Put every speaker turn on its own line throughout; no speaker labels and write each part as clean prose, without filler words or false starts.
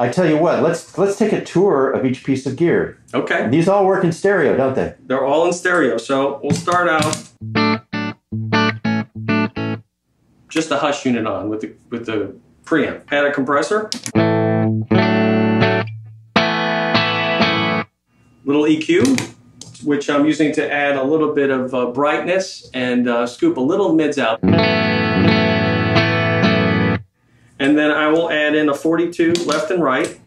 I tell you what, let's take a tour of each piece of gear.
Okay.
These all work in stereo, don't they?
They're all in stereo. So we'll start out just a hush unit on with the preamp. Add a compressor. Little EQ, which I'm using to add a little bit of brightness and scoop a little mids out. And then I will add in a 42 left and right.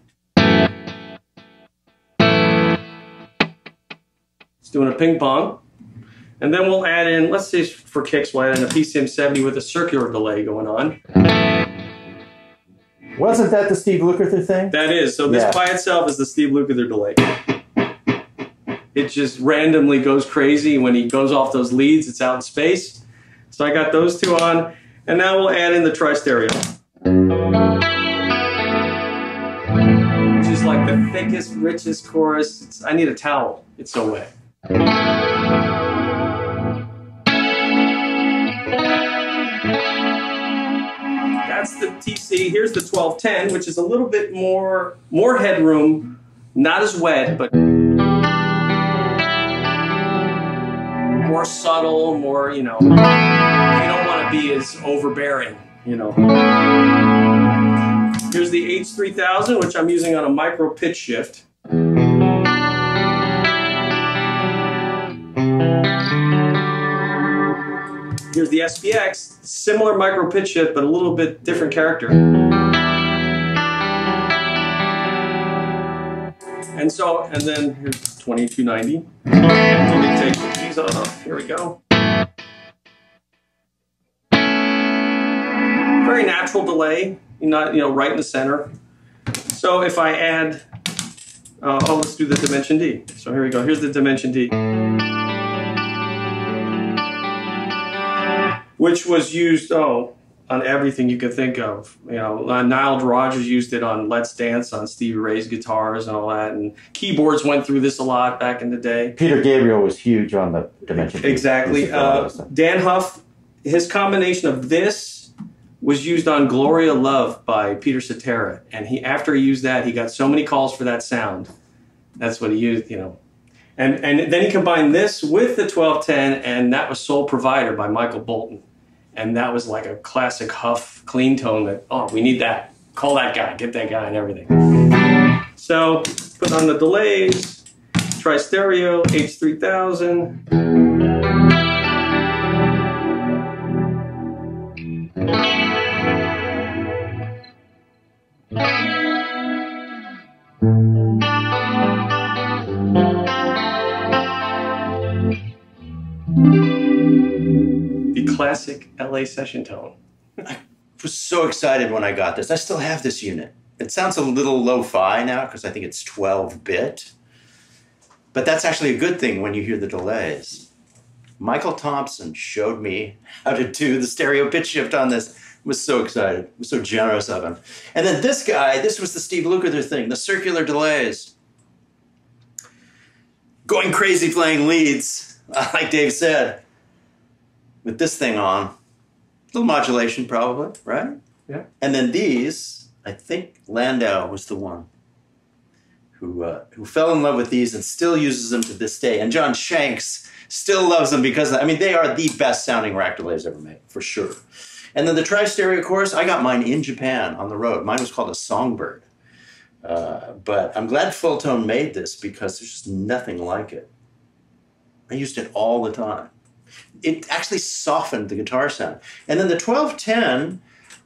It's doing a ping pong. And then we'll add in, let's say for kicks, we'll add in a PCM 70 with a circular delay going on.
Wasn't that the Steve Lukather thing?
That is. So this by itself is the Steve Lukather delay. It just randomly goes crazy. When he goes off those leads, it's out in space. So I got those two on. And now we'll add in the tri-stereo, which is like the thickest, richest chorus. I need a towel. It's so wet. That's the TC. Here's the 1210, which is a little bit more headroom, not as wet, but more subtle, more, you know, you don't want to be as overbearing, you know. Here's the H3000, which I'm using on a micro pitch shift. Here's the SPX, similar micro pitch shift, but a little bit different character. And then here's 2290. Let me take these off. Here we go. Very natural delay, not, you know, right in the center. So if I add, oh, let's do the Dimension D. So here we go. Here's the Dimension D, which was used on everything you could think of. You know, Nile Rodgers used it on Let's Dance on Stevie Ray's guitars and all that, and keyboards went through this a lot back in the day.
Peter Gabriel was huge on the Dimension.
Exactly. Dan Huff, his combination of this was used on Gloria Love by Peter Cetera, and after he used that, he got so many calls for that sound. That's what he used, you know. And then he combined this with the 1210, and that was Sole Provider by Michael Bolton. And that was like a classic Huff clean tone that, oh, we need that. Call that guy, get that guy and everything. So, put on the delays, tri-stereo, H3000. Classic LA session tone.
I was so excited when I got this. I still have this unit. It sounds a little lo-fi now because I think it's 12-bit. But that's actually a good thing when you hear the delays. Michael Thompson showed me how to do the stereo pitch shift on this. I was so excited. I was so generous of him. And then this guy, this was the Steve Lukather thing, the circular delays. Going crazy playing leads, like Dave said. With this thing on, a little modulation probably, right?
Yeah.
And then these, I think Landau was the one who fell in love with these and still uses them to this day. And John Shanks still loves them because, I mean, they are the best sounding rack delays ever made, for sure. And then the tri-stereo chorus, I got mine in Japan on the road. Mine was called a Songbird. But I'm glad Fultone made this because there's just nothing like it. I used it all the time. It actually softened the guitar sound. And then the 1210,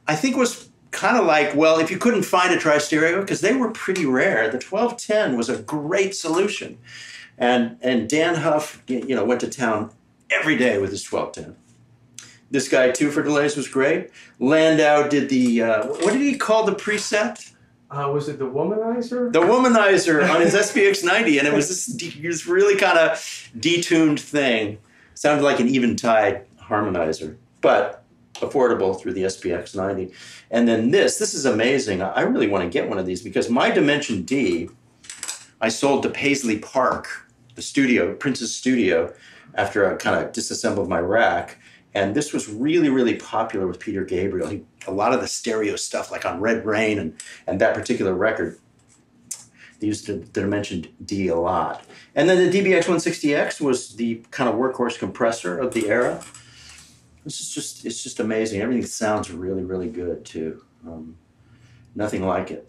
I think was kind of like, well, if you couldn't find a tri-stereo, because they were pretty rare, the 1210 was a great solution. And Dan Huff, you know, went to town every day with his 1210. This guy, too, for delays was great. Landau did the, what did he call the preset?
Was it the Womanizer?
The Womanizer on his SPX-90, and it was this really kind of detuned thing. Sounded like an Eventide harmonizer, but affordable through the SPX-90. And then this is amazing. I really want to get one of these because my Dimension D, I sold to Paisley Park, the studio, Prince's studio, after I kind of disassembled my rack. And this was really, really popular with Peter Gabriel. A lot of the stereo stuff, like on Red Rain and that particular record, they used the Dimension D a lot. And then the DBX160X was the kind of workhorse compressor of the era. This is just, it's just amazing. Everything sounds really, really good too. Nothing like it.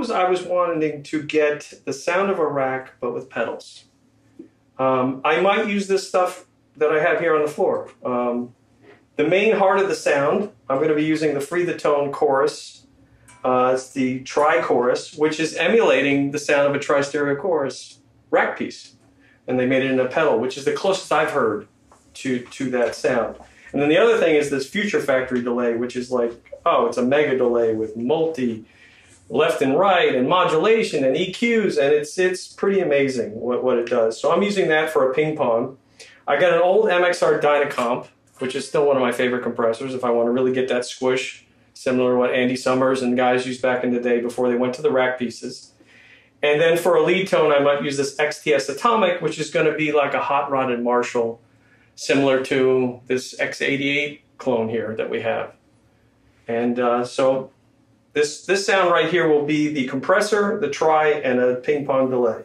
I was wanting to get the sound of a rack, but with pedals. I might use this stuff that I have here on the floor. The main heart of the sound, I'm going to be using the Free the Tone chorus. It's the tri-chorus, which is emulating the sound of a tri-stereo chorus rack piece. And they made it in a pedal, which is the closest I've heard to that sound. And then the other thing is this Future Factory delay, which is like, oh, it's a mega delay with multi left and right and modulation and EQs, and it's pretty amazing what it does. So I'm using that for a ping pong. I got an old MXR Dynacomp, which is still one of my favorite compressors if I want to really get that squish, similar to what Andy Summers and guys used back in the day before they went to the rack pieces. And then for a lead tone, I might use this XTS Atomic, which is going to be like a hot rodded Marshall, similar to this X88 clone here that we have. And so this sound right here will be the compressor, the tri, and a ping pong delay.